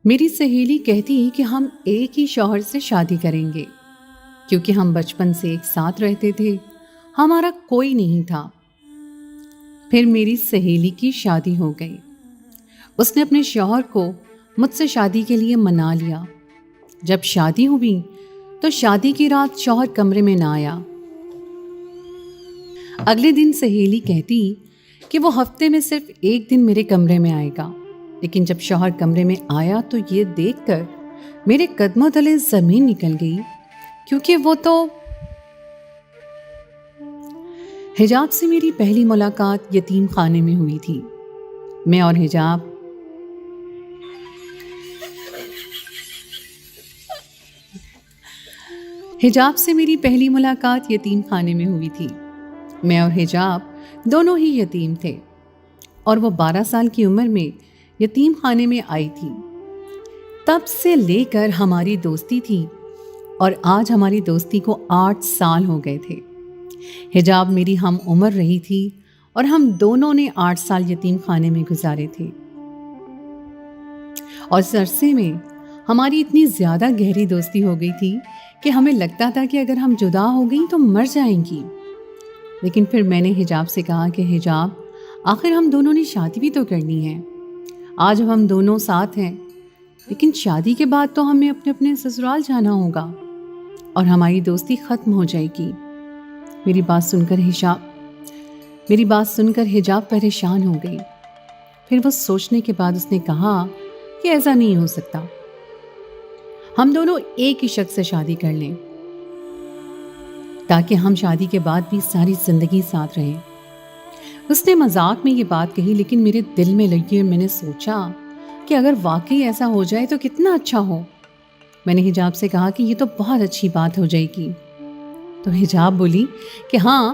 میری سہیلی کہتی کہ ہم ایک ہی شوہر سے شادی کریں گے کیونکہ ہم بچپن سے ایک ساتھ رہتے تھے، ہمارا کوئی نہیں تھا۔ پھر میری سہیلی کی شادی ہو گئی۔ اس نے اپنے شوہر کو مجھ سے شادی کے لیے منا لیا۔ جب شادی ہوئی تو شادی کی رات شوہر کمرے میں نہ آیا۔ اگلے دن سہیلی کہتی کہ وہ ہفتے میں صرف ایک دن میرے کمرے میں آئے گا، لیکن جب شوہر کمرے میں آیا تو یہ دیکھ کر میرے قدموں تلے زمین نکل گئی، کیونکہ وہ تو حجاب سے میری پہلی ملاقات یتیم خانے میں ہوئی تھی۔ میں اور حجاب سے میری پہلی ملاقات یتیم خانے میں ہوئی تھی۔ میں اور حجاب دونوں ہی یتیم تھے اور وہ 12 سال کی عمر میں یتیم خانے میں آئی تھی۔ تب سے لے کر ہماری دوستی تھی اور آج ہماری دوستی کو 8 سال ہو گئے تھے۔ حجاب میری ہم عمر رہی تھی اور ہم دونوں نے 8 سال یتیم خانے میں گزارے تھے، اور اس عرصے میں ہماری اتنی زیادہ گہری دوستی ہو گئی تھی کہ ہمیں لگتا تھا کہ اگر ہم جدا ہو گئیں تو مر جائیں گی۔ لیکن پھر میں نے حجاب سے کہا کہ حجاب، آخر ہم دونوں نے شادی بھی تو کرنی ہے۔ آج ہم دونوں ساتھ ہیں، لیکن شادی کے بعد تو ہمیں اپنے اپنے سسرال جانا ہوگا اور ہماری دوستی ختم ہو جائے گی۔ میری بات سن کر حجاب پریشان ہو گئی۔ پھر وہ سوچنے کے بعد اس نے کہا کہ ایسا نہیں ہو سکتا، ہم دونوں ایک ہی شخص سے شادی کر لیں تاکہ ہم شادی کے بعد بھی ساری زندگی ساتھ رہیں۔ اس نے مذاق میں یہ بات کہی، لیکن میرے دل میں لگی اور میں نے سوچا کہ اگر واقعی ایسا ہو جائے تو کتنا اچھا ہو۔ میں نے حجاب سے کہا کہ یہ تو بہت اچھی بات ہو جائے گی۔ تو حجاب بولی کہ ہاں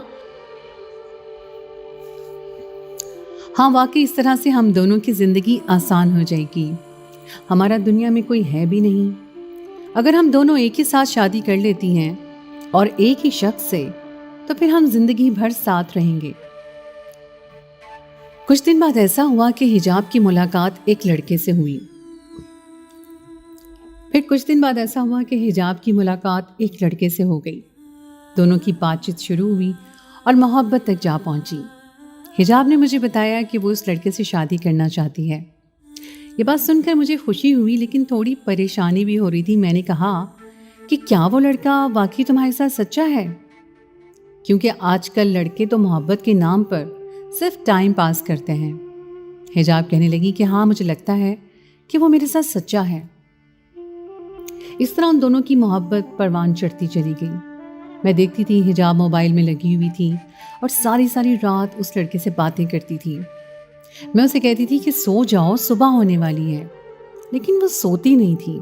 واقعی اس طرح سے ہم دونوں کی زندگی آسان ہو جائے گی۔ ہمارا دنیا میں کوئی ہے بھی نہیں۔ اگر ہم دونوں ایک ہی ساتھ شادی کر لیتی ہیں اور ایک ہی شخص سے، تو پھر ہم زندگی بھر ساتھ رہیں گے۔ کچھ دن بعد ایسا ہوا کہ حجاب کی ملاقات ایک لڑکے سے ہوئی۔ ہو گئی۔ دونوں کی بات چیت شروع ہوئی اور محبت تک جا پہنچی۔ حجاب نے مجھے بتایا کہ وہ اس لڑکے سے شادی کرنا چاہتی ہے۔ یہ بات سن کر مجھے خوشی ہوئی، لیکن تھوڑی پریشانی بھی ہو رہی تھی۔ میں نے کہا کہ کیا وہ لڑکا واقعی تمہارے ساتھ سچا ہے؟ کیونکہ آج کل لڑکے تو محبت کے نام پر صرف ٹائم پاس کرتے ہیں۔ حجاب کہنے لگی کہ ہاں، مجھے لگتا ہے کہ وہ میرے ساتھ سچا ہے۔ اس طرح ان دونوں کی محبت پروان چڑھتی چلی گئی۔ میں دیکھتی تھی حجاب موبائل میں لگی ہوئی تھی اور ساری رات اس لڑکے سے باتیں کرتی تھی۔ میں اسے کہتی تھی کہ سو جاؤ، صبح ہونے والی ہے، لیکن وہ سوتی نہیں تھی۔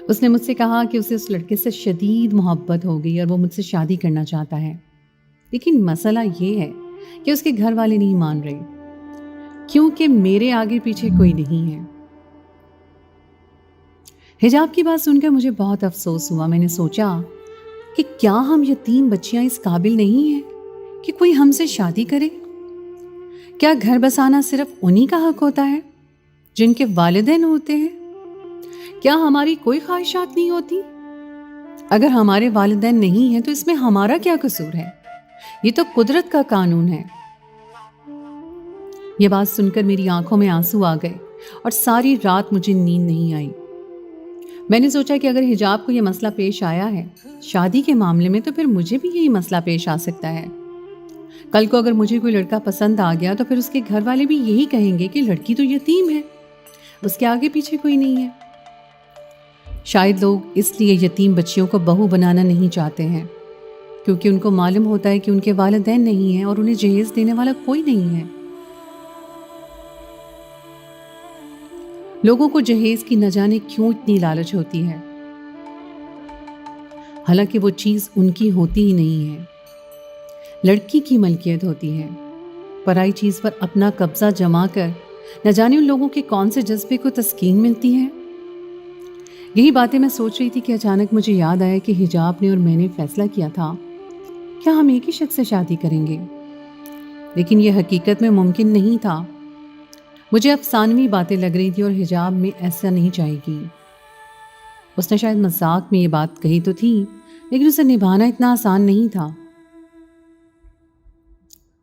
اس نے مجھ سے کہا کہ اسے اس لڑکے سے شدید محبت ہو گئی اور وہ مجھ سے شادی کرنا چاہتا ہے، لیکن مسئلہ یہ ہے کہ اس کے گھر والے نہیں مان رہے، کیونکہ میرے آگے پیچھے کوئی نہیں ہے۔ حجاب کی بات سن کر مجھے بہت افسوس ہوا۔ میں نے سوچا کہ کیا ہم یتیم بچیاں اس قابل نہیں ہیں کہ کوئی ہم سے شادی کرے؟ کیا گھر بسانا صرف انہی کا حق ہوتا ہے جن کے والدین ہوتے ہیں؟ کیا ہماری کوئی خواہشات نہیں ہوتی؟ اگر ہمارے والدین نہیں ہیں تو اس میں ہمارا کیا قصور ہے؟ یہ تو قدرت کا قانون ہے۔ یہ بات سن کر میری آنکھوں میں آنسو آ گئے اور ساری رات مجھے نیند نہیں آئی۔ میں نے سوچا کہ اگر حجاب کو یہ مسئلہ پیش آیا ہے شادی کے معاملے میں، تو پھر مجھے بھی یہی مسئلہ پیش آ سکتا ہے۔ کل کو اگر مجھے کوئی لڑکا پسند آ گیا تو پھر اس کے گھر والے بھی یہی کہیں گے کہ لڑکی تو یتیم ہے، اس کے آگے پیچھے کوئی نہیں ہے۔ شاید لوگ اس لیے یتیم بچیوں کو بہو بنانا نہیں چاہتے ہیں، کیونکہ ان کو معلوم ہوتا ہے کہ ان کے والدین نہیں ہیں اور انہیں جہیز دینے والا کوئی نہیں ہے۔ لوگوں کو جہیز کی نہ جانے کیوں اتنی لالچ ہوتی ہے، حالانکہ وہ چیز ان کی ہوتی ہی نہیں ہے، لڑکی کی ملکیت ہوتی ہے۔ پرائی چیز پر اپنا قبضہ جما کر نہ جانے ان لوگوں کے کون سے جذبے کو تسکین ملتی ہے۔ یہی باتیں میں سوچ رہی تھی کہ اچانک مجھے یاد آیا کہ حجاب نے اور میں نے فیصلہ کیا تھا کیا ہم ایک ہی شخص سے شادی کریں گے، لیکن یہ حقیقت میں ممکن نہیں تھا۔ مجھے افسانوی باتیں لگ رہی تھی اور حجاب میں ایسا نہیں چاہے گی۔ اس نے شاید مذاق میں یہ بات کہی تو تھی، لیکن اسے نبھانا اتنا آسان نہیں تھا۔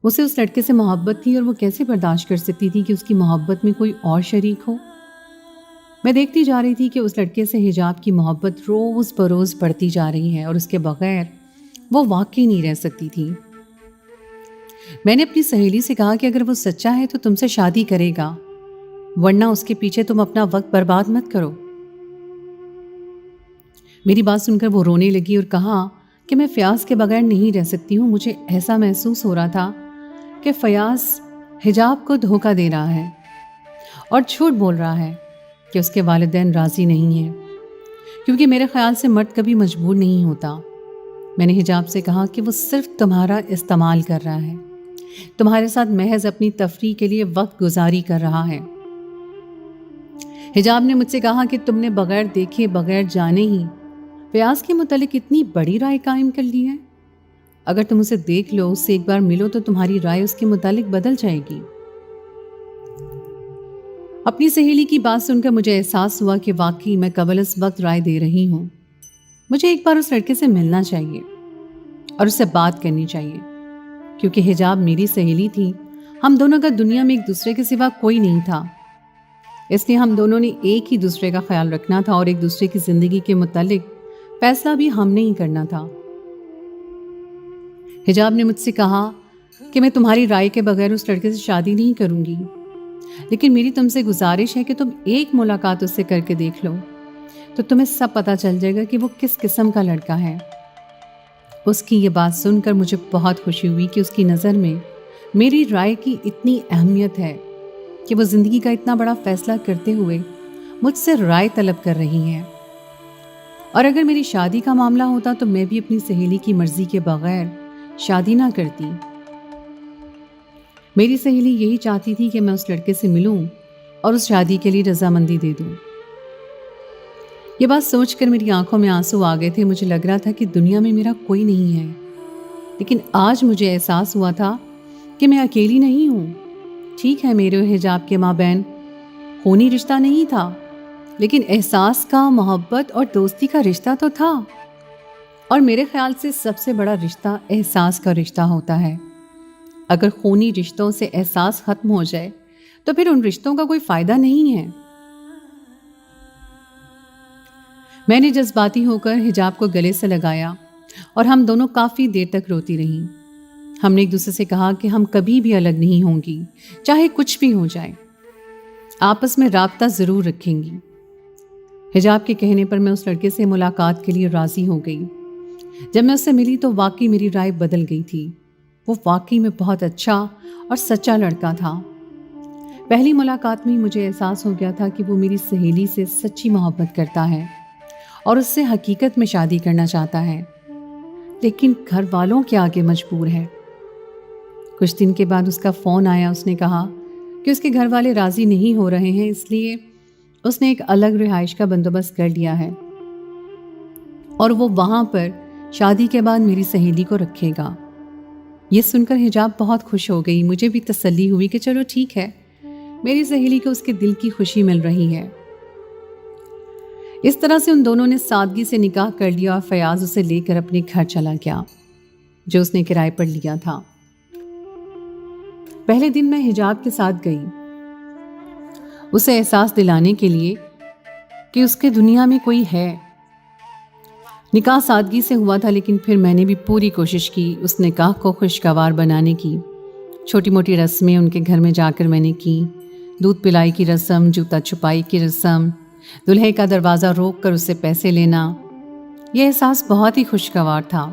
اسے اس لڑکے سے محبت تھی اور وہ کیسے برداشت کر سکتی تھی کہ اس کی محبت میں کوئی اور شریک ہو۔ میں دیکھتی جا رہی تھی کہ اس لڑکے سے حجاب کی محبت روز بروز بڑھتی جا رہی ہے اور اس کے بغیر وہ واقعی نہیں رہ سکتی تھی۔ میں نے اپنی سہیلی سے کہا کہ اگر وہ سچا ہے تو تم سے شادی کرے گا، ورنہ اس کے پیچھے تم اپنا وقت برباد مت کرو۔ میری بات سن کر وہ رونے لگی اور کہا کہ میں فیاض کے بغیر نہیں رہ سکتی ہوں۔ مجھے ایسا محسوس ہو رہا تھا کہ فیاض حجاب کو دھوکہ دے رہا ہے اور جھوٹ بول رہا ہے کہ اس کے والدین راضی نہیں ہیں، کیونکہ میرے خیال سے مرد کبھی مجبور نہیں ہوتا۔ میں نے حجاب سے کہا کہ وہ صرف تمہارا استعمال کر رہا ہے، تمہارے ساتھ محض اپنی تفریح کے لیے وقت گزاری کر رہا ہے۔ حجاب نے مجھ سے کہا کہ تم نے بغیر دیکھے بغیر جانے ہی فیاض کے متعلق اتنی بڑی رائے قائم کر لی ہے۔ اگر تم اسے دیکھ لو، اس سے ایک بار ملو تو تمہاری رائے اس کے متعلق بدل جائے گی۔ اپنی سہیلی کی بات سن کر مجھے احساس ہوا کہ واقعی میں قبل از وقت رائے دے رہی ہوں۔ مجھے ایک بار اس لڑکے سے ملنا چاہیے اور اس سے بات کرنی چاہیے، کیونکہ حجاب میری سہیلی تھی۔ ہم دونوں کا دنیا میں ایک دوسرے کے سوا کوئی نہیں تھا، اس لیے ہم دونوں نے ایک ہی دوسرے کا خیال رکھنا تھا اور ایک دوسرے کی زندگی کے متعلق فیصلہ بھی ہم نے ہی کرنا تھا۔ حجاب نے مجھ سے کہا کہ میں تمہاری رائے کے بغیر اس لڑکے سے شادی نہیں کروں گی، لیکن میری تم سے گزارش ہے کہ تم ایک ملاقات اس سے کر کے دیکھ لو، تو تمہیں سب پتہ چل جائے گا کہ وہ کس قسم کا لڑکا ہے۔ اس کی یہ بات سن کر مجھے بہت خوشی ہوئی کہ اس کی نظر میں میری رائے کی اتنی اہمیت ہے کہ وہ زندگی کا اتنا بڑا فیصلہ کرتے ہوئے مجھ سے رائے طلب کر رہی ہیں۔ اور اگر میری شادی کا معاملہ ہوتا تو میں بھی اپنی سہیلی کی مرضی کے بغیر شادی نہ کرتی۔ میری سہیلی یہی چاہتی تھی کہ میں اس لڑکے سے ملوں اور اس شادی کے لیے رضامندی دے دوں۔ یہ بات سوچ کر میری آنکھوں میں آنسو آ گئے تھے۔ مجھے لگ رہا تھا کہ دنیا میں میرا کوئی نہیں ہے، لیکن آج مجھے احساس ہوا تھا کہ میں اکیلی نہیں ہوں۔ ٹھیک ہے، میرے اور حجاب کے مابین خونی رشتہ نہیں تھا، لیکن احساس کا، محبت اور دوستی کا رشتہ تو تھا۔ اور میرے خیال سے سب سے بڑا رشتہ احساس کا رشتہ ہوتا ہے۔ اگر خونی رشتوں سے احساس ختم ہو جائے تو پھر ان رشتوں کا کوئی فائدہ نہیں ہے۔ میں نے جذباتی ہو کر حجاب کو گلے سے لگایا اور ہم دونوں کافی دیر تک روتی رہیں۔ ہم نے ایک دوسرے سے کہا کہ ہم کبھی بھی الگ نہیں ہوں گی، چاہے کچھ بھی ہو جائے، آپس میں رابطہ ضرور رکھیں گی۔ حجاب کے کہنے پر میں اس لڑکے سے ملاقات کے لیے راضی ہو گئی۔ جب میں اس سے ملی تو واقعی میری رائے بدل گئی تھی۔ وہ واقعی میں بہت اچھا اور سچا لڑکا تھا۔ پہلی ملاقات میں مجھے احساس ہو گیا تھا کہ وہ میری سہیلی سے سچی محبت کرتا ہے اور اس سے حقیقت میں شادی کرنا چاہتا ہے، لیکن گھر والوں کے آگے مجبور ہے۔ کچھ دن کے بعد اس کا فون آیا۔ اس نے کہا کہ اس کے گھر والے راضی نہیں ہو رہے ہیں، اس لیے اس نے ایک الگ رہائش کا بندوبست کر لیا ہے اور وہ وہاں پر شادی کے بعد میری سہیلی کو رکھے گا۔ یہ سن کر حجاب بہت خوش ہو گئی۔ مجھے بھی تسلی ہوئی کہ چلو ٹھیک ہے، میری سہیلی کو اس کے دل کی خوشی مل رہی ہے۔ اس طرح سے ان دونوں نے سادگی سے نکاح کر لیا اور فیاض اسے لے کر اپنے گھر چلا گیا جو اس نے کرائے پر لیا تھا۔ پہلے دن میں حجاب کے ساتھ گئی، اسے احساس دلانے کے لیے کہ اس کے دنیا میں کوئی ہے۔ نکاح سادگی سے ہوا تھا، لیکن پھر میں نے بھی پوری کوشش کی اس نکاح کو خوشگوار بنانے کی۔ چھوٹی موٹی رسمیں ان کے گھر میں جا کر میں نے کی۔ دودھ پلائی کی رسم، جوتا چھپائی کی رسم، دلہے کا دروازہ روک کر اس سے پیسے لینا، یہ احساس بہت ہی خوشگوار تھا۔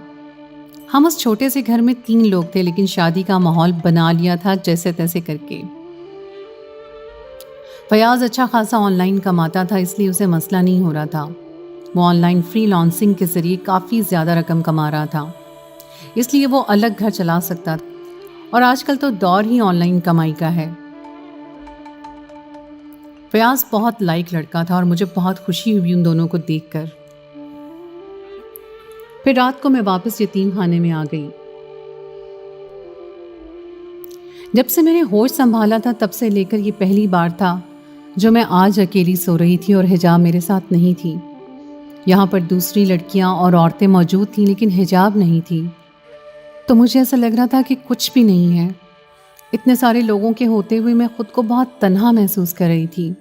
ہم اس چھوٹے سے گھر میں 3 لوگ تھے، لیکن شادی کا ماحول بنا لیا تھا جیسے تیسے کر کے۔ فیاض اچھا خاصا آن لائن کماتا تھا، اس لیے اسے مسئلہ نہیں ہو رہا تھا۔ وہ آن لائن فری لانسنگ کے ذریعے کافی زیادہ رقم کما رہا تھا، اس لیے وہ الگ گھر چلا سکتا تھا، اور آج کل تو دور ہی آن لائن کمائی کا ہے۔ فیاض بہت لائق لڑکا تھا اور مجھے بہت خوشی ہوئی ان دونوں کو دیکھ کر۔ پھر رات کو میں واپس یتیم خانے میں آ گئی۔ جب سے میں نے ہوش سنبھالا تھا تب سے لے کر یہ پہلی بار تھا جو میں آج اکیلی سو رہی تھی اور حجاب میرے ساتھ نہیں تھی۔ یہاں پر دوسری لڑکیاں اور عورتیں موجود تھیں لیکن حجاب نہیں تھی، تو مجھے ایسا لگ رہا تھا کہ کچھ بھی نہیں ہے۔ اتنے سارے لوگوں کے ہوتے ہوئے میں خود کو بہت تنہا محسوس کر رہی تھی۔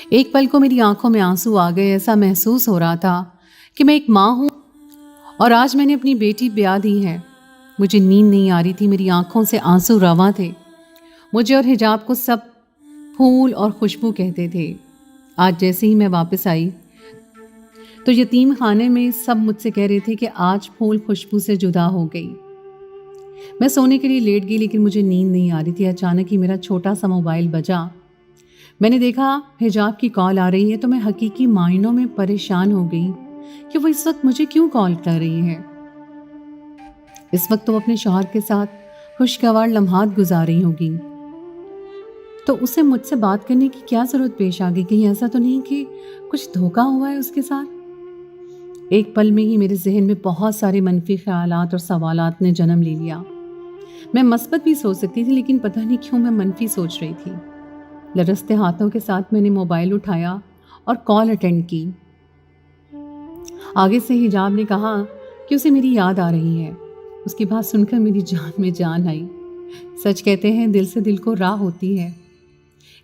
ایک پل کو میری آنکھوں میں آنسو آ گئے، ایسا محسوس ہو رہا تھا کہ میں ایک ماں ہوں اور آج میں نے اپنی بیٹی بیاہ دی ہے۔ مجھے نیند نہیں آ رہی تھی، میری آنکھوں سے آنسو رواں تھے۔ مجھے اور حجاب کو سب پھول اور خوشبو کہتے تھے۔ آج جیسے ہی میں واپس آئی تو یتیم خانے میں سب مجھ سے کہہ رہے تھے کہ آج پھول خوشبو سے جدا ہو گئی۔ میں سونے کے لیے لیٹ گئی لیکن مجھے نیند نہیں آ رہی تھی۔ اچانک ہی میرا چھوٹا سا موبائل بجا۔ میں نے دیکھا حجاب کی کال آ رہی ہے تو میں حقیقی معنوں میں پریشان ہو گئی کہ وہ اس وقت مجھے کیوں کال کر رہی ہے۔ اس وقت وہ اپنے شوہر کے ساتھ خوشگوار لمحات گزار رہی ہوگی، تو اسے مجھ سے بات کرنے کی کیا ضرورت پیش آ گئی؟ کہیں ایسا تو نہیں کہ کچھ دھوکا ہوا ہے اس کے ساتھ؟ ایک پل میں ہی میرے ذہن میں بہت سارے منفی خیالات اور سوالات نے جنم لے لیا۔ میں مثبت بھی سوچ سکتی تھی لیکن پتہ نہیں کیوں میں منفی سوچ رہی تھی۔ لرزتے ہاتھوں کے ساتھ میں نے موبائل اٹھایا اور کال اٹینڈ کی۔ آگے سے حجاب نے کہا کہ اسے میری یاد آ رہی ہے۔ اس کی بات سن کر میری جان میں جان آئی۔ سچ کہتے ہیں دل سے دل کو راہ ہوتی ہے۔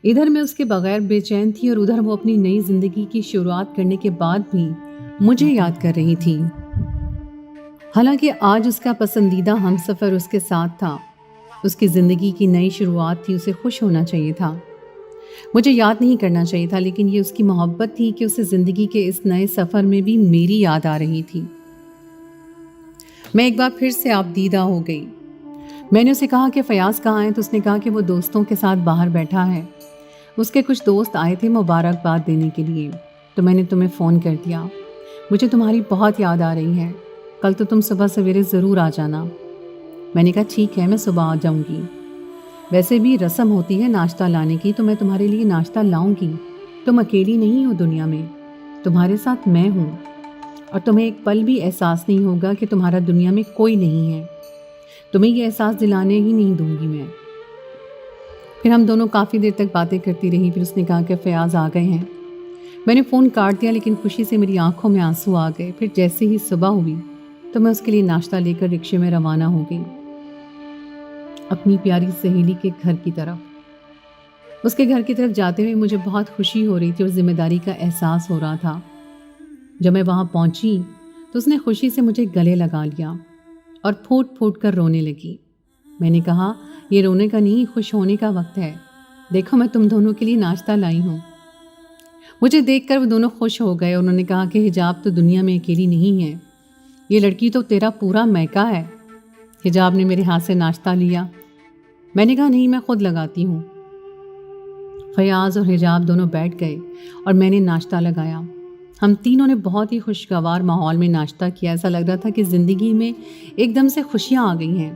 ادھر میں اس کے بغیر بے چین تھی اور ادھر وہ اپنی نئی زندگی کی شروعات کرنے کے بعد بھی مجھے یاد کر رہی تھی۔ حالانکہ آج اس کا پسندیدہ ہمسفر اس کے ساتھ تھا، اس کی زندگی کی نئی شروعات تھی، اسے خوش ہونا چاہیے تھا، مجھے یاد نہیں کرنا چاہیے تھا، لیکن یہ اس کی محبت تھی کہ اسے زندگی کے اس نئے سفر میں بھی میری یاد آ رہی تھی۔ میں ایک بار پھر سے آپ دیدہ ہو گئی۔ میں نے اسے کہا کہ فیاض کہاں ہے تو اس نے کہا کہ وہ دوستوں کے ساتھ باہر بیٹھا ہے، اس کے کچھ دوست آئے تھے مبارکباد دینے کے لیے، تو میں نے تمہیں فون کر دیا۔ مجھے تمہاری بہت یاد آ رہی ہے، کل تو تم صبح سویرے ضرور آ جانا۔ میں نے کہا ٹھیک ہے، میں صبح آ جاؤں گی۔ ویسے بھی رسم ہوتی ہے ناشتہ لانے کی، تو میں تمہارے لیے ناشتہ لاؤں گی۔ تم اکیلی نہیں ہو دنیا میں، تمہارے ساتھ میں ہوں، اور تمہیں ایک پل بھی احساس نہیں ہوگا کہ تمہارا دنیا میں کوئی نہیں ہے۔ تمہیں یہ احساس دلانے ہی نہیں دوں گی میں۔ پھر ہم دونوں کافی دیر تک باتیں کرتی رہی۔ پھر اس نے کہا کہ فیاض آ گئے ہیں۔ میں نے فون کاٹ دیا لیکن خوشی سے میری آنکھوں میں آنسو آ گئے۔ پھر جیسے ہی صبح ہوئی تو میں اس کے لیے ناشتہ لے کر رکشے میں روانہ ہو گئی اپنی پیاری سہیلی کے گھر کی طرف۔ اس کے گھر کی طرف جاتے ہوئے مجھے بہت خوشی ہو رہی تھی اور ذمہ داری کا احساس ہو رہا تھا۔ جب میں وہاں پہنچی تو اس نے خوشی سے مجھے گلے لگا لیا اور پھوٹ پھوٹ کر رونے لگی۔ میں نے کہا یہ رونے کا نہیں، خوش ہونے کا وقت ہے، دیکھو میں تم دونوں کے لیے ناشتہ لائی ہوں۔ مجھے دیکھ کر وہ دونوں خوش ہو گئے۔ انہوں نے کہا کہ حجاب تو دنیا میں اکیلی نہیں ہے، یہ لڑکی تو تیرا پورا میکا ہے۔ حجاب نے میرے ہاتھ سے ناشتہ لیا۔ میں نے کہا نہیں، میں خود لگاتی ہوں۔ فیاض اور حجاب دونوں بیٹھ گئے اور میں نے ناشتہ لگایا۔ ہم تینوں نے بہت ہی خوشگوار ماحول میں ناشتہ کیا۔ ایسا لگ رہا تھا کہ زندگی میں ایک دم سے خوشیاں آ گئی ہیں۔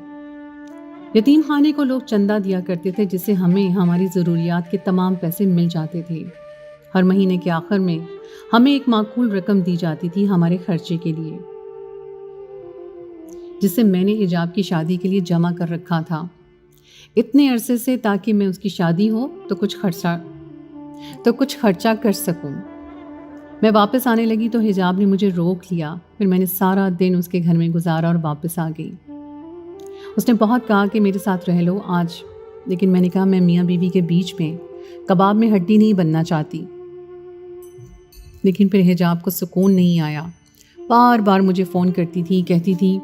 یتیم خانے کو لوگ چندہ دیا کرتے تھے جس سے ہمیں ہماری ضروریات کے تمام پیسے مل جاتے تھے۔ ہر مہینے کے آخر میں ہمیں ایک معقول رقم دی جاتی تھی ہمارے خرچے کے لیے، جسے میں نے حجاب کی شادی کے لیے جمع کر رکھا تھا اتنے عرصے سے، تاکہ میں اس کی شادی ہو تو کچھ خرچہ کر سکوں۔ میں واپس آنے لگی تو حجاب نے مجھے روک لیا۔ پھر میں نے سارا دن اس کے گھر میں گزارا اور واپس آ گئی۔ اس نے بہت کہا کہ میرے ساتھ رہ لو آج، لیکن میں نے کہا میں میاں بیوی کے بیچ میں کباب میں ہڈی نہیں بننا چاہتی۔ لیکن پھر حجاب کو سکون نہیں آیا، بار بار مجھے فون کرتی تھی، کہتی تھی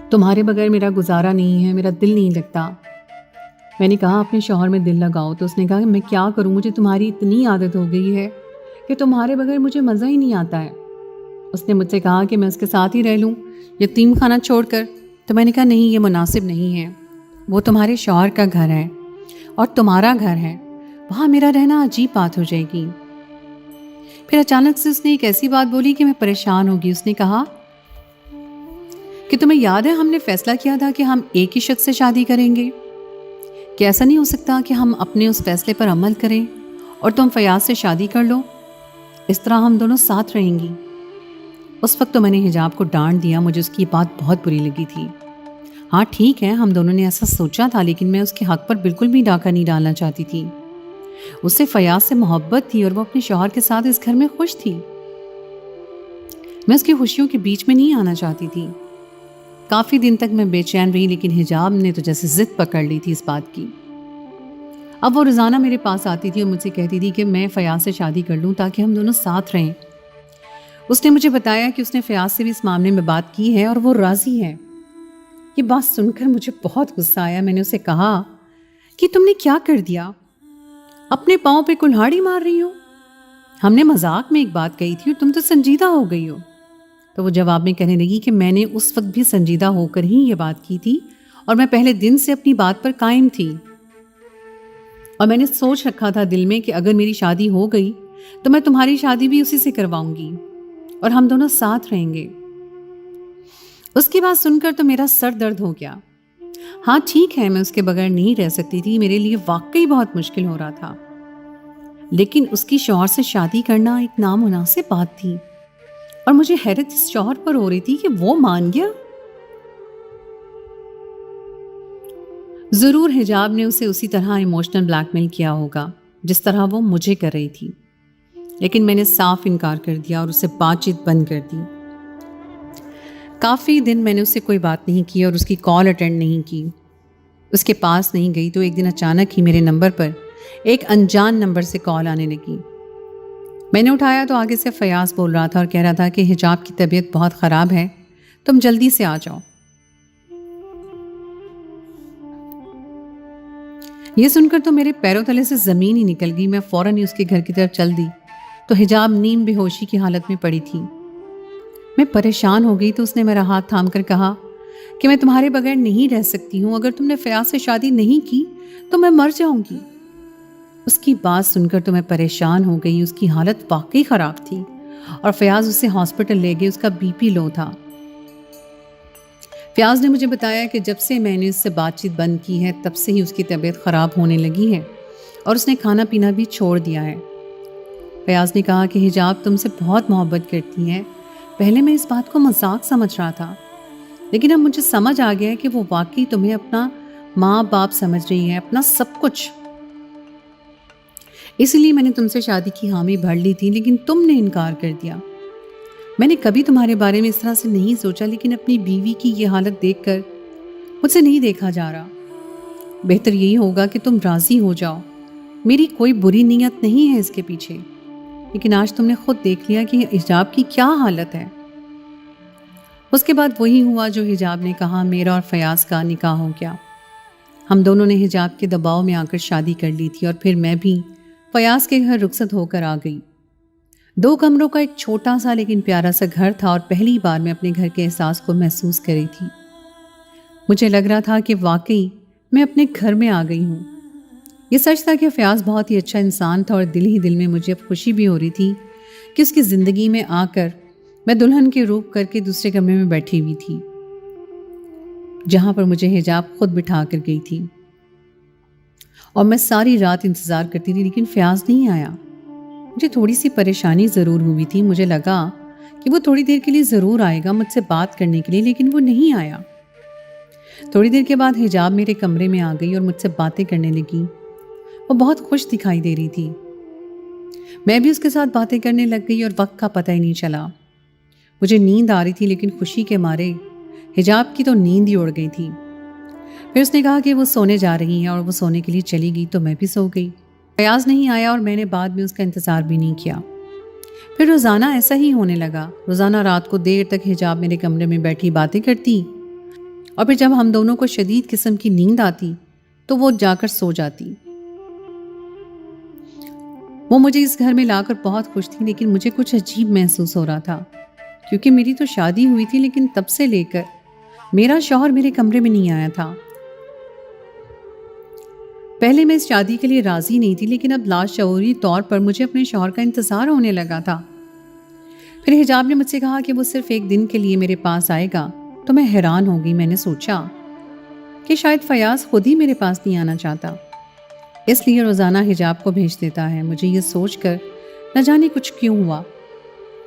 تمہارے بغیر میرا گزارا نہیں ہے، میرا دل نہیں لگتا۔ میں نے کہا اپنے شوہر میں دل لگاؤ، تو اس نے کہا کہ میں کیا کروں، مجھے تمہاری اتنی عادت ہو گئی ہے کہ تمہارے بغیر مجھے مزہ ہی نہیں آتا ہے۔ اس نے مجھ سے کہا کہ میں اس کے ساتھ ہی رہ لوں یتیم خانہ چھوڑ کر، تو میں نے کہا نہیں، یہ مناسب نہیں ہے، وہ تمہارے شوہر کا گھر ہے اور تمہارا گھر ہے، وہاں میرا رہنا عجیب بات ہو جائے گی۔ پھر اچانک سے اس نے ایک ایسی بات بولی کہ میں پریشان ہوگی۔ اس نے کہا کہ تمہیں یاد ہے ہم نے فیصلہ کیا تھا کہ ہم ایک ہی شخص سے شادی کریں گے، کہ ایسا نہیں ہو سکتا کہ ہم اپنے اس فیصلے پر عمل کریں اور تم فیاض سے شادی کر لو، اس طرح ہم دونوں ساتھ رہیں گی۔ اس وقت تو میں نے حجاب کو ڈانٹ دیا، مجھے اس کی بات بہت بری لگی تھی۔ ہاں ٹھیک ہے، ہم دونوں نے ایسا سوچا تھا، لیکن میں اس کے حق پر بالکل بھی ڈاکہ نہیں ڈالنا چاہتی تھی۔ اسے فیاض سے محبت تھی اور وہ اپنے شوہر کے ساتھ اس گھر میں خوش تھی۔ میں اس کی خوشیوں کے بیچ میں نہیں آنا چاہتی تھی۔ کافی دن تک میں بے چین رہی، لیکن حجاب نے تو جیسے ضد پکڑ لی تھی اس بات کی۔ اب وہ روزانہ میرے پاس آتی تھی اور مجھ سے کہتی تھی کہ میں فیاض سے شادی کر لوں تاکہ ہم دونوں ساتھ رہیں۔ اس نے مجھے بتایا کہ اس نے فیاض سے بھی اس معاملے میں بات کی ہے اور وہ راضی ہے۔ یہ بات سن کر مجھے بہت غصہ آیا۔ میں نے اسے کہا کہ تم نے کیا کر دیا؟ اپنے پاؤں پہ کلہاڑی مار رہی ہو؟ ہم نے مذاق میں ایک بات کہی تھی اور تم تو سنجیدہ ہو گئی ہو۔ تو وہ جواب میں کہنے لگی کہ میں نے اس وقت بھی سنجیدہ ہو کر ہی یہ بات کی تھی اور میں پہلے دن سے اپنی بات پر قائم تھی، اور میں نے سوچ رکھا تھا دل میں کہ اگر میری شادی ہو گئی تو میں تمہاری شادی بھی اسی سے کرواؤں گی اور ہم دونوں ساتھ رہیں گے۔ اس کی بات سن کر تو میرا سر درد ہو گیا۔ ہاں ٹھیک ہے، میں اس کے بغیر نہیں رہ سکتی تھی، میرے لیے واقعی بہت مشکل ہو رہا تھا، لیکن اس کی شوہر سے شادی کرنا ایک نامناسب بات تھی، اور مجھے حیرت اس شوہر پر ہو رہی تھی کہ وہ مان گیا۔ ضرور حجاب نے اسے اسی طرح ایموشنل بلیک میل کیا ہوگا جس طرح وہ مجھے کر رہی تھی، لیکن میں نے صاف انکار کر دیا اور اسے بات چیت بند کر دی۔ کافی دن میں نے اس سے کوئی بات نہیں کی اور اس کی کال اٹینڈ نہیں کی، اس کے پاس نہیں گئی۔ تو ایک دن اچانک ہی میرے نمبر پر ایک انجان نمبر سے کال آنے لگی۔ میں نے اٹھایا تو آگے سے فیاض بول رہا تھا اور کہہ رہا تھا کہ حجاب کی طبیعت بہت خراب ہے، تم جلدی سے آ جاؤ۔ یہ سن کر تو میرے پیروں تلے سے زمین ہی نکل گئی۔ میں فوراً ہی اس کے گھر کی طرف چل دی تو حجاب نیم بے ہوشی کی حالت میں پڑی تھی۔ میں پریشان ہو گئی تو اس نے میرا ہاتھ تھام کر کہا کہ میں تمہارے بغیر نہیں رہ سکتی ہوں، اگر تم نے فیاض سے شادی نہیں کی تو میں مر جاؤں گی۔ اس کی بات سن کر تو میں پریشان ہو گئی۔ اس کی حالت واقعی خراب تھی اور فیاض اسے ہاسپٹل لے گئے، اس کا بی پی لو تھا۔ فیاض نے مجھے بتایا کہ جب سے میں نے اس سے بات چیت بند کی ہے تب سے ہی اس کی طبیعت خراب ہونے لگی ہے اور اس نے کھانا پینا بھی چھوڑ دیا ہے۔ فیاض نے کہا کہ حجاب تم سے بہت محبت کرتی ہے۔ پہلے میں اس بات کو مذاق سمجھ رہا تھا، لیکن اب مجھے سمجھ آ گیا ہے کہ وہ واقعی تمہیں اپنا ماں باپ سمجھ رہی ہے، اپنا سب کچھ۔ اسی لیے میں نے تم سے شادی کی حامی بھر لی تھی، لیکن تم نے انکار کر دیا۔ میں نے کبھی تمہارے بارے میں اس طرح سے نہیں سوچا، لیکن اپنی بیوی کی یہ حالت دیکھ کر مجھ سے نہیں دیکھا جا رہا۔ بہتر یہی ہوگا کہ تم راضی ہو جاؤ، میری کوئی بری نیت نہیں ہے اس کے پیچھے، لیکن آج تم نے خود دیکھ لیا کہ حجاب کی کیا حالت ہے۔ اس کے بعد وہی ہوا جو حجاب نے کہا، میرا اور فیاض کا نکاح ہو گیا۔ ہم دونوں نے حجاب کے دباؤ میں آ کر شادی کر لی تھی، اور پھر میں بھی فیاض کے گھر رخصت ہو کر آ گئی۔ 2 کمروں کا ایک چھوٹا سا لیکن پیارا سا گھر تھا، اور پہلی بار میں اپنے گھر کے احساس کو محسوس کر رہی تھی۔ مجھے لگ رہا تھا کہ واقعی میں اپنے گھر میں آ گئی ہوں۔ یہ سچ تھا کہ فیاض بہت ہی اچھا انسان تھا، اور دل ہی دل میں مجھے اب خوشی بھی ہو رہی تھی کہ اس کی زندگی میں آ کر میں دلہن کے روپ کر کے دوسرے کمرے میں بیٹھی ہوئی تھی، جہاں پر مجھے حجاب خود بٹھا کر گئی تھی، اور میں ساری رات انتظار کرتی تھی، لیکن فیاض نہیں آیا۔ مجھے تھوڑی سی پریشانی ضرور ہوئی تھی، مجھے لگا کہ وہ تھوڑی دیر کے لیے ضرور آئے گا مجھ سے بات کرنے کے لیے، لیکن وہ نہیں آیا۔ تھوڑی دیر کے بعد حجاب میرے کمرے میں آ گئی اور مجھ سے باتیں کرنے لگی۔ وہ بہت خوش دکھائی دے رہی تھی۔ میں بھی اس کے ساتھ باتیں کرنے لگ گئی اور وقت کا پتہ ہی نہیں چلا۔ مجھے نیند آ رہی تھی، لیکن خوشی کے مارے حجاب کی تو نیند ہی اڑ گئی تھی۔ پھر اس نے کہا کہ وہ سونے جا رہی ہیں، اور وہ سونے کے لیے چلی گئی تو میں بھی سو گئی۔ فیاض نہیں آیا اور میں نے بعد میں اس کا انتظار بھی نہیں کیا۔ پھر روزانہ ایسا ہی ہونے لگا۔ روزانہ رات کو دیر تک حجاب میرے کمرے میں بیٹھی باتیں کرتی، اور پھر جب ہم دونوں کو شدید قسم کی نیند آتی تو وہ جا کر سو جاتی۔ وہ مجھے اس گھر میں لا کر بہت خوش تھی، لیکن مجھے کچھ عجیب محسوس ہو رہا تھا، کیونکہ میری تو شادی ہوئی تھی، لیکن تب سے لے کر میرا شوہر میرے کمرے میں نہیں آیا تھا۔ پہلے میں اس شادی کے لیے راضی نہیں تھی، لیکن اب لاشعوری طور پر مجھے اپنے شوہر کا انتظار ہونے لگا تھا۔ پھر حجاب نے مجھ سے کہا کہ وہ صرف ایک دن کے لیے میرے پاس آئے گا، تو میں حیران ہو گئی۔ میں نے سوچا کہ شاید فیاض خود ہی میرے پاس نہیں آنا چاہتا، اس لیے روزانہ حجاب کو بھیج دیتا ہے۔ مجھے یہ سوچ کر نہ جانے کچھ کیوں ہوا،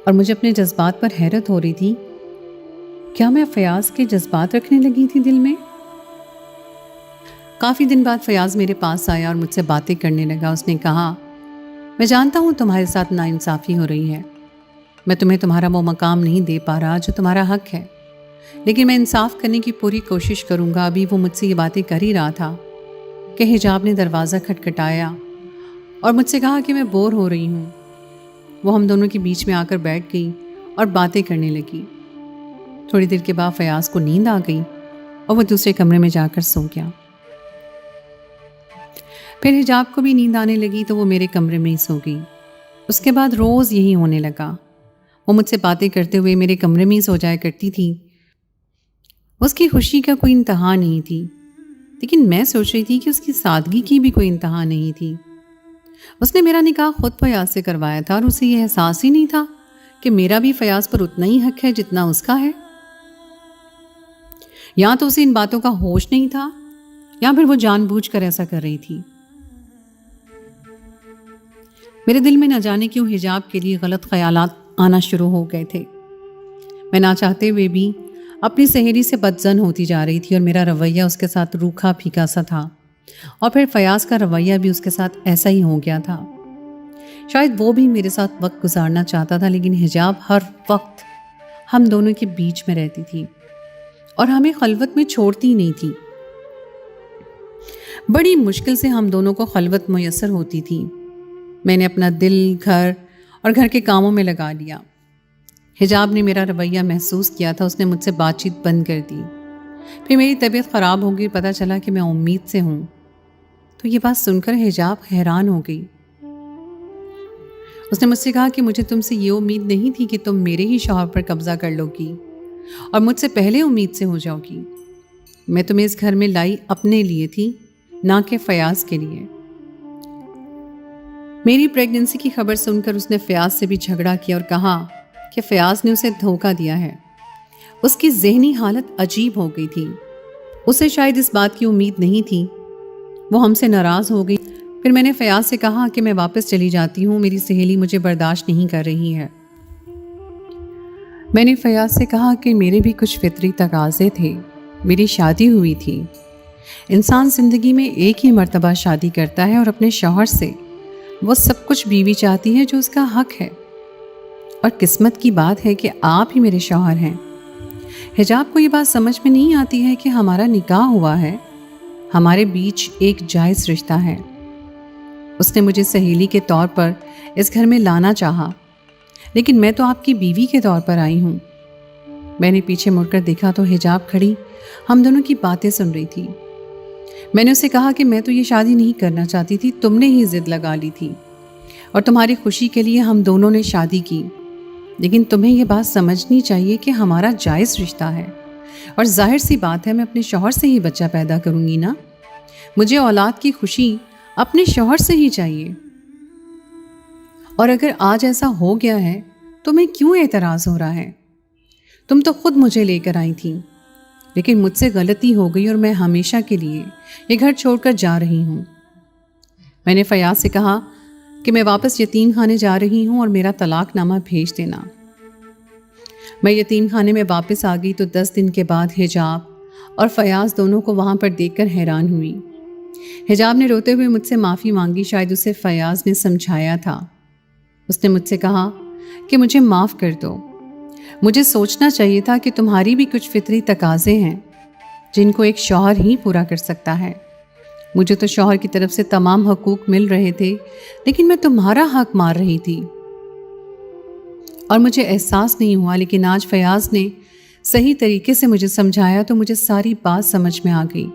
اور مجھے اپنے جذبات پر حیرت ہو رہی تھی۔ کیا میں فیاض کے جذبات رکھنے لگی تھی دل میں؟ کافی دن بعد فیاض میرے پاس آیا اور مجھ سے باتیں کرنے لگا۔ اس نے کہا، میں جانتا ہوں تمہارے ساتھ ناانصافی ہو رہی ہے، میں تمہیں تمہارا وہ مقام نہیں دے پا رہا جو تمہارا حق ہے، لیکن میں انصاف کرنے کی پوری کوشش کروں گا۔ ابھی وہ مجھ سے یہ باتیں کر ہی رہا تھا کہ حجاب نے دروازہ کھٹکھٹایا اور مجھ سے کہا کہ میں بور ہو رہی ہوں۔ وہ ہم دونوں کے بیچ میں آ کر بیٹھ گئی اور باتیں کرنے لگی۔ تھوڑی دیر کے بعد فیاض کو نیند آ گئی اور وہ دوسرے کمرے میں جا کر سو گیا۔ پھر حجاب کو بھی نیند آنے لگی تو وہ میرے کمرے میں ہی سو گئی۔ اس کے بعد روز یہی ہونے لگا، وہ مجھ سے باتیں کرتے ہوئے میرے کمرے میں ہی سو جایا کرتی تھی۔ اس کی خوشی کا کوئی انتہا نہیں تھی، لیکن میں سوچ رہی تھی کہ اس کی سادگی کی بھی کوئی انتہا نہیں تھی۔ اس نے میرا نکاح خود فیاض سے کروایا تھا اور اسے یہ احساس ہی نہیں تھا کہ میرا بھی فیاض پر اتنا ہی حق ہے جتنا اس کا ہے۔ یا تو اسے ان باتوں کا ہوش نہیں تھا یا پھر وہ جان بوجھ کر ایسا کر رہی تھی۔ میرے دل میں نہ جانے کیوں حجاب کے لیے غلط خیالات آنا شروع ہو گئے تھے۔ میں نہ چاہتے ہوئے بھی اپنی سہیلی سے بدظن ہوتی جا رہی تھی اور میرا رویہ اس کے ساتھ روکھا پھیکا سا تھا، اور پھر فیاض کا رویہ بھی اس کے ساتھ ایسا ہی ہو گیا تھا۔ شاید وہ بھی میرے ساتھ وقت گزارنا چاہتا تھا، لیکن حجاب ہر وقت ہم دونوں کے بیچ میں رہتی تھی اور ہمیں خلوت میں چھوڑتی نہیں تھی۔ بڑی مشکل سے ہم دونوں کو خلوت میسر ہوتی تھی۔ میں نے اپنا دل گھر اور گھر کے کاموں میں لگا لیا۔ حجاب نے میرا رویہ محسوس کیا تھا، اس نے مجھ سے بات چیت بند کر دی۔ پھر میری طبیعت خراب ہو گئی، پتہ چلا کہ میں امید سے ہوں۔ تو یہ بات سن کر حجاب حیران ہو گئی۔ اس نے مجھ سے کہا کہ مجھے تم سے یہ امید نہیں تھی کہ تم میرے ہی شوہر پر قبضہ کر لو گی اور مجھ سے پہلے امید سے ہو جاؤ گی۔ میں تمہیں اس گھر میں لائی اپنے لیے تھی، نہ کہ فیاض کے لیے۔ میری پریگننسی کی خبر سن کر اس نے فیاض سے بھی جھگڑا کیا اور کہا کہ فیاض نے اسے دھوکہ دیا ہے۔ اس کی ذہنی حالت عجیب ہو گئی تھی، اسے شاید اس بات کی امید نہیں تھی۔ وہ ہم سے ناراض ہو گئی۔ پھر میں نے فیاض سے کہا کہ میں واپس چلی جاتی ہوں، میری سہیلی مجھے برداشت نہیں کر رہی ہے۔ میں نے فیاض سے کہا کہ میرے بھی کچھ فطری تقاضے تھے، میری شادی ہوئی تھی۔ انسان زندگی میں ایک ہی مرتبہ شادی کرتا ہے اور اپنے شوہر سے وہ سب کچھ بیوی چاہتی ہے جو اس کا حق ہے، اور قسمت کی بات ہے کہ آپ ہی میرے شوہر ہیں۔ حجاب کو یہ بات سمجھ میں نہیں آتی ہے کہ ہمارا نکاح ہوا ہے، ہمارے بیچ ایک جائز رشتہ ہے۔ اس نے مجھے سہیلی کے طور پر اس گھر میں لانا چاہا، لیکن میں تو آپ کی بیوی کے طور پر آئی ہوں۔ میں نے پیچھے مڑ کر دیکھا تو حجاب کھڑی ہم دونوں کی باتیں سن رہی تھی۔ میں نے اسے کہا کہ میں تو یہ شادی نہیں کرنا چاہتی تھی، تم نے ہی ضد لگا لی تھی اور تمہاری خوشی کے لیے ہم دونوں نے شادی کی، لیکن تمہیں یہ بات سمجھنی چاہیے کہ ہمارا جائز رشتہ ہے، اور ظاہر سی بات ہے میں اپنے شوہر سے ہی بچہ پیدا کروں گی نا۔ مجھے اولاد کی خوشی اپنے شوہر سے ہی چاہیے، اور اگر آج ایسا ہو گیا ہے تو میں کیوں اعتراض ہو رہا ہے؟ تم تو خود مجھے لے کر آئی تھی، لیکن مجھ سے غلطی ہو گئی اور میں ہمیشہ کے لیے یہ گھر چھوڑ کر جا رہی ہوں۔ میں نے فیاض سے کہا کہ میں واپس یتیم خانے جا رہی ہوں اور میرا طلاق نامہ بھیج دینا۔ میں یتیم خانے میں واپس آ گئی تو 10 دن کے بعد حجاب اور فیاض دونوں کو وہاں پر دیکھ کر حیران ہوئی۔ حجاب نے روتے ہوئے مجھ سے معافی مانگی، شاید اسے فیاض نے سمجھایا تھا۔ اس نے مجھ سے کہا کہ مجھے معاف کر دو، مجھے سوچنا چاہیے تھا کہ تمہاری بھی کچھ فطری تقاضے ہیں جن کو ایک شوہر ہی پورا کر سکتا ہے۔ مجھے تو شوہر کی طرف سے تمام حقوق مل رہے تھے، لیکن میں تمہارا حق مار رہی تھی اور مجھے احساس نہیں ہوا، لیکن آج فیاض نے صحیح طریقے سے مجھے سمجھایا تو مجھے ساری بات سمجھ میں آ گئی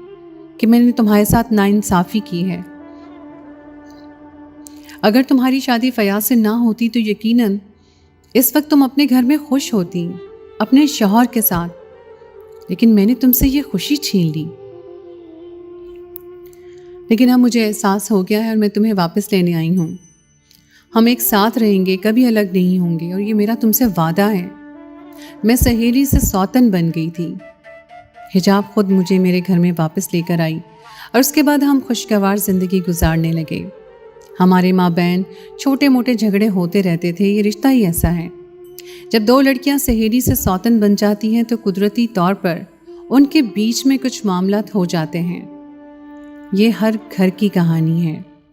کہ میں نے تمہارے ساتھ ناانصافی کی ہے۔ اگر تمہاری شادی فیاض سے نہ ہوتی تو یقیناً اس وقت تم اپنے گھر میں خوش ہوتی اپنے شوہر کے ساتھ، لیکن میں نے تم سے یہ خوشی چھین لی۔ لیکن اب مجھے احساس ہو گیا ہے اور میں تمہیں واپس لینے آئی ہوں۔ ہم ایک ساتھ رہیں گے، کبھی الگ نہیں ہوں گے، اور یہ میرا تم سے وعدہ ہے۔ میں سہیلی سے سوتن بن گئی تھی۔ حجاب خود مجھے میرے گھر میں واپس لے کر آئی اور اس کے بعد ہم خوشگوار زندگی گزارنے لگے۔ ہمارے ماں بہن چھوٹے موٹے جھگڑے ہوتے رہتے تھے، یہ رشتہ ہی ایسا ہے۔ جب دو لڑکیاں سہیلی سے سوتن بن جاتی ہیں تو قدرتی طور پر ان کے بیچ میں کچھ معاملات ہو جاتے ہیں۔ یہ ہر گھر کی کہانی ہے